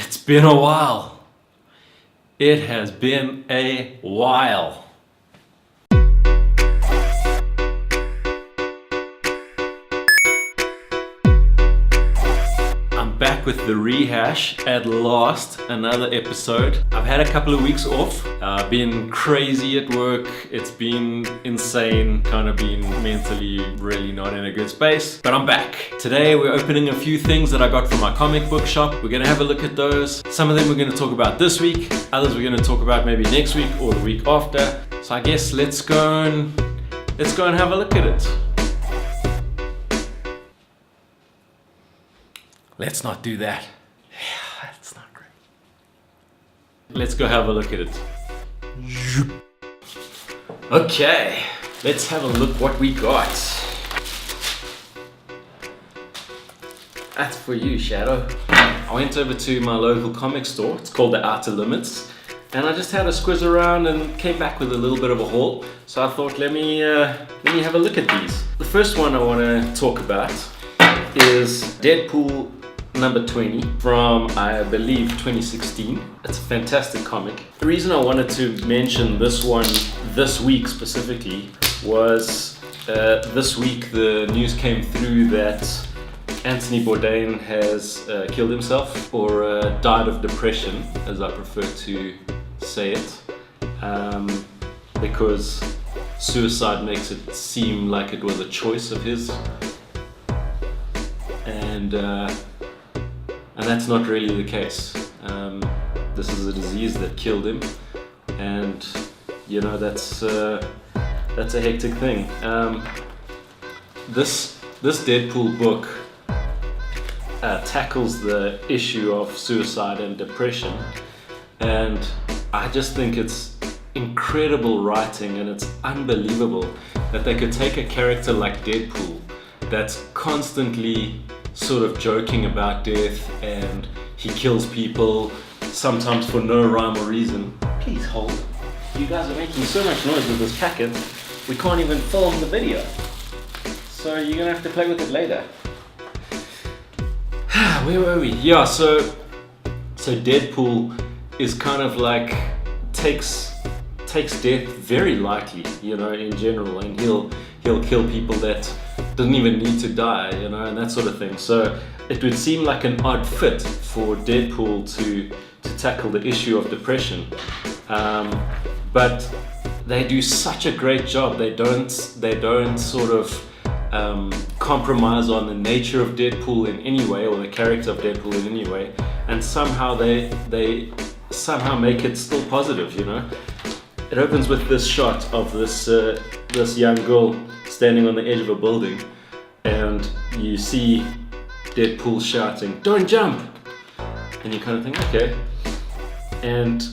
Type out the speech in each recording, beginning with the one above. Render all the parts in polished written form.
It's been a while. It has been a while. I'm back with the Rehash at last, another episode. I've had a couple of weeks off. I've been crazy at work. It's been insane, kind of been mentally really not in a good space, but I'm back. Today we're opening a few things that I got from my comic book shop. We're gonna have a look at those. Some of them we're gonna talk about this week, others we're gonna talk about maybe next week or the week after. So I guess let's go and have a look at it. Let's not do that. Yeah, that's not great. Let's go have a look at it. Okay, let's have a look what we got. That's for you, Shadow. I went over to my local comic store. It's called the Outer Limits. And I just had a squiz around and came back with a little bit of a haul. So I thought, let me have a look at these. The first one I want to talk about is Deadpool number 20 from, I believe, 2016. It's a fantastic comic. The reason I wanted to mention this one this week specifically was this week the news came through that Anthony Bourdain has killed himself, or died of depression, as I prefer to say it, because suicide makes it seem like it was a choice of his, and that's not really the case. This is a disease that killed him, and you know that's a hectic thing. This Deadpool book tackles the issue of suicide and depression, and I just think it's incredible writing, and it's unbelievable that they could take a character like Deadpool that's constantly sort of joking about death, and he kills people sometimes for no rhyme or reason. Please hold. You guys are making so much noise with this packet, we can't even film the video. So you're gonna have to play with it later. Where were we? Yeah, so Deadpool is kind of like takes death very lightly, you know, in general, and he'll kill people that doesn't even need to die, you know, and that sort of thing. So it would seem like an odd fit for Deadpool to tackle the issue of depression, but they do such a great job. They don't sort of compromise on the nature of Deadpool in any way, or the character of Deadpool in any way, and somehow they somehow make it still positive, you know. It opens with this shot of this young girl standing on the edge of a building, and you see Deadpool shouting, "Don't jump!" And you kind of think, okay. And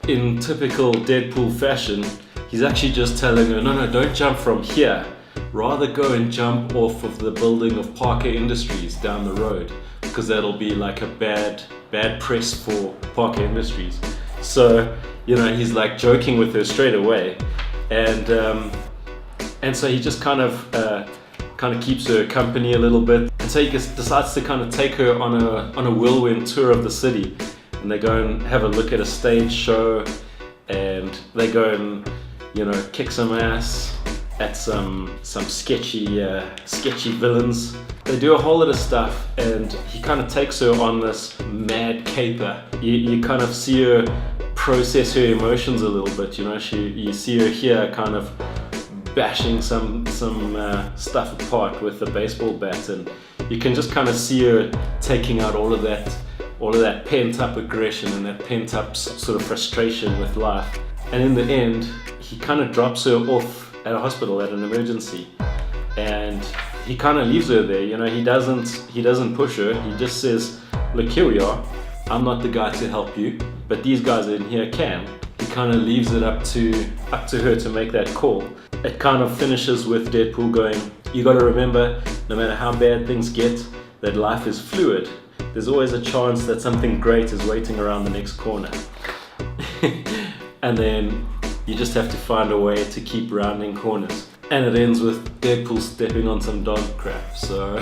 in typical Deadpool fashion, he's actually just telling her, no, don't jump from here. Rather go and jump off of the building of Parker Industries down the road, because that'll be like a bad press for Parker Industries. So, you know, he's like joking with her straight away, and so he just kind of keeps her company a little bit, and so he decides to kind of take her on a whirlwind tour of the city, and they go and have a look at a stage show, and they go and, you know, kick some ass at some sketchy villains. They do a whole lot of stuff, and he kind of takes her on this mad caper. You kind of see her process her emotions a little bit, you know. You see her here kind of bashing some stuff apart with a baseball bat, and you can just kind of see her taking out all of that pent-up aggression and that pent-up sort of frustration with life. And in the end, he kind of drops her off at a hospital at an emergency, and he kind of leaves her there, you know. He doesn't push her. He just says, look, here we are. I'm not the guy to help you, but these guys in here can. He kind of leaves it up to her to make that call. It kind of finishes with Deadpool going, you got to remember, no matter how bad things get, that life is fluid. There's always a chance that something great is waiting around the next corner. And then you just have to find a way to keep rounding corners. And it ends with Deadpool stepping on some dog crap. So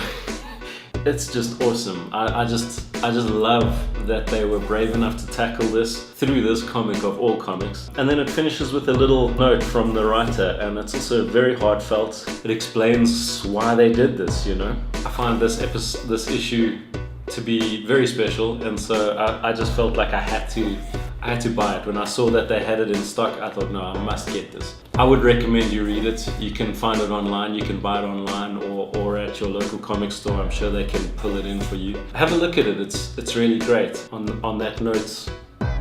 it's just awesome. I just love that they were brave enough to tackle this through this comic of all comics. And then it finishes with a little note from the writer, and it's also very heartfelt. It explains why they did this, you know. I find this issue to be very special, and so I just felt like I had to buy it. When I saw that they had it in stock, I thought, no, I must get this. I would recommend you read it. You can find it online, you can buy it online or at your local comic store. I'm sure they can pull it in for you. Have a look at it, it's really great. On that note,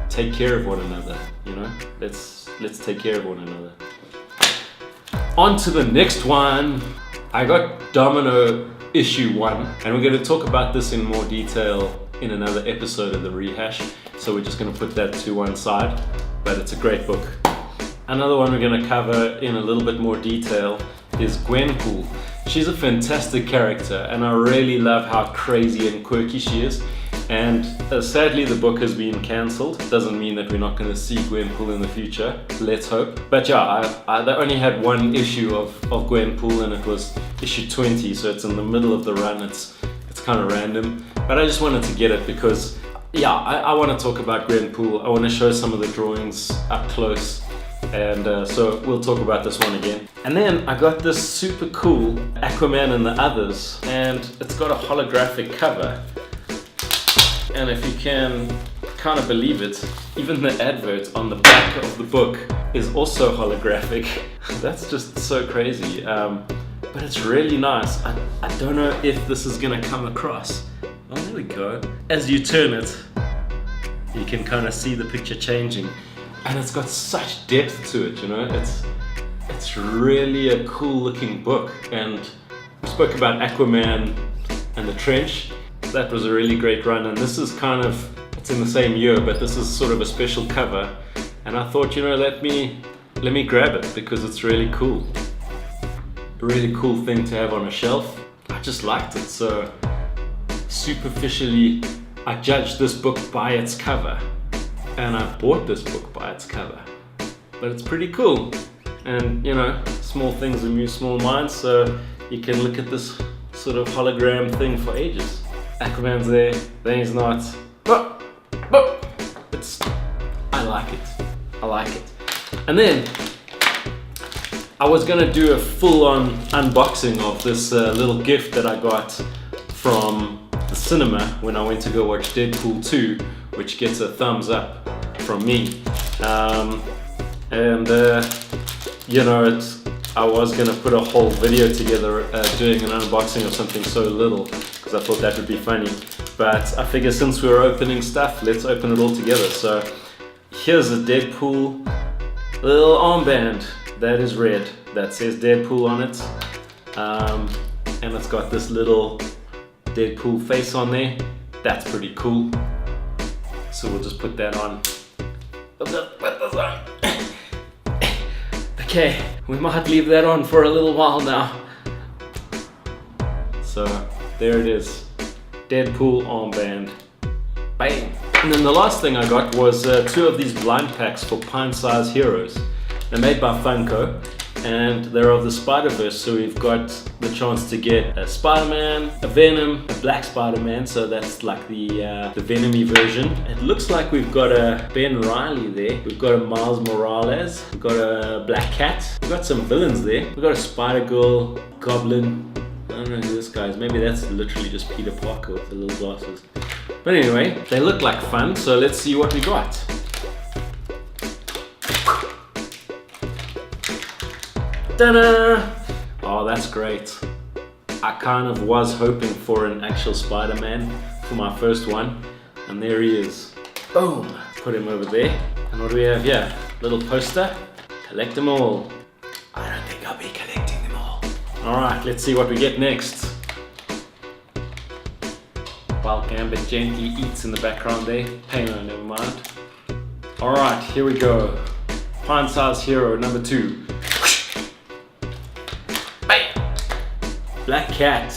take care of one another, you know? Let's take care of one another. On to the next one. I got Domino issue 1, and we're going to talk about this in more detail in another episode of the Rehash, so we're just going to put that to one side, but it's a great book. Another one we're going to cover in a little bit more detail is Gwenpool. She's a fantastic character, and I really love how crazy and quirky she is. And sadly the book has been cancelled. Doesn't mean that we're not going to see Gwenpool in the future. Let's hope. But yeah, they only had one issue of Gwenpool, and it was issue 20, so it's in the middle of the run. It's kind of random, but I just wanted to get it because yeah, I want to talk about Gwenpool. I want to show some of the drawings up close, and so we'll talk about this one again. And then I got this super cool Aquaman and the Others, and it's got a holographic cover. And if you can kind of believe it, even the advert on the back of the book is also holographic. That's just so crazy. But it's really nice. I don't know if this is gonna come across. Oh, there we go. As you turn it, you can kind of see the picture changing. And it's got such depth to it, you know? It's really a cool looking book. And we spoke about Aquaman and the Trench. That was a really great run, and this is kind of, it's in the same year, but this is sort of a special cover. And I thought, you know, let me grab it because it's really cool. A really cool thing to have on a shelf. I just liked it, so superficially I judged this book by its cover, and I bought this book by its cover. But it's pretty cool, and you know, small things amuse small minds, so you can look at this sort of hologram thing for ages. Aquaman's there, then he's not. But I like it. And then I was gonna do a full-on unboxing of this little gift that I got from the cinema when I went to go watch Deadpool 2, which gets a thumbs up from me. You know, I was gonna put a whole video together doing an unboxing of something so little, because I thought that would be funny. But I figure since we're opening stuff, let's open it all together. So here's a Deadpool little armband that is red, that says Deadpool on it. And it's got this little Deadpool face on there. That's pretty cool. So we'll just put that on. Put this on. Okay, we might leave that on for a little while now. So there it is, Deadpool armband. Bang! And then the last thing I got was 2 of these blind packs for pint-sized heroes. They're made by Funko, and they're of the Spider-Verse, so we've got the chance to get a Spider-Man, a Venom, a Black Spider-Man, so that's like the Venom-y version. It looks like we've got a Ben Reilly there, we've got a Miles Morales, we've got a Black Cat, we've got some villains there, we've got a Spider-Girl, Goblin, I don't know who this guy is, maybe that's literally just Peter Parker with the little glasses. But anyway, they look like fun, so let's see what we got. Ta-da! Oh, that's great. I kind of was hoping for an actual Spider-Man for my first one, and there he is. Boom! Put him over there. And what do we have here? Little poster. Collect them all. I don't think I'll be collecting them all. Alright, let's see what we get next. While Gambit gently eats in the background there. Hey no, never mind. Alright, here we go. Pint-sized hero number 2. Black Cat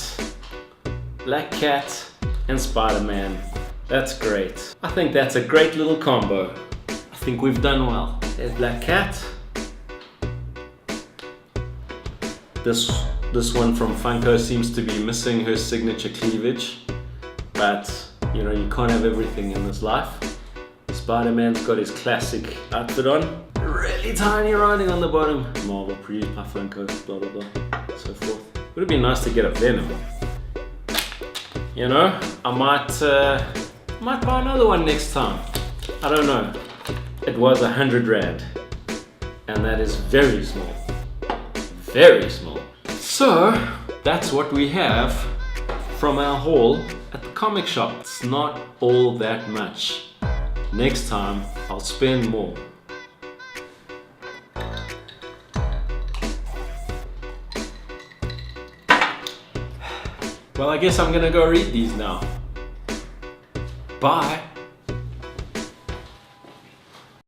and Spider-Man. That's great. I think that's a great little combo. I think we've done well. There's Black Cat. This one from Funko seems to be missing her signature cleavage, but You know, you can't have everything in this life. Spider-Man's got his classic outfit on. Really tiny writing on the bottom. Marvel produced by Funko, blah blah blah, so forth. Would have been nice to get a Venom. You know, I might buy another one next time. I don't know. It was 100 Rand. And that is very small. Very small. So, that's what we have from our haul at the comic shop. It's not all that much. Next time, I'll spend more. Well, I guess I'm gonna go read these now. Bye.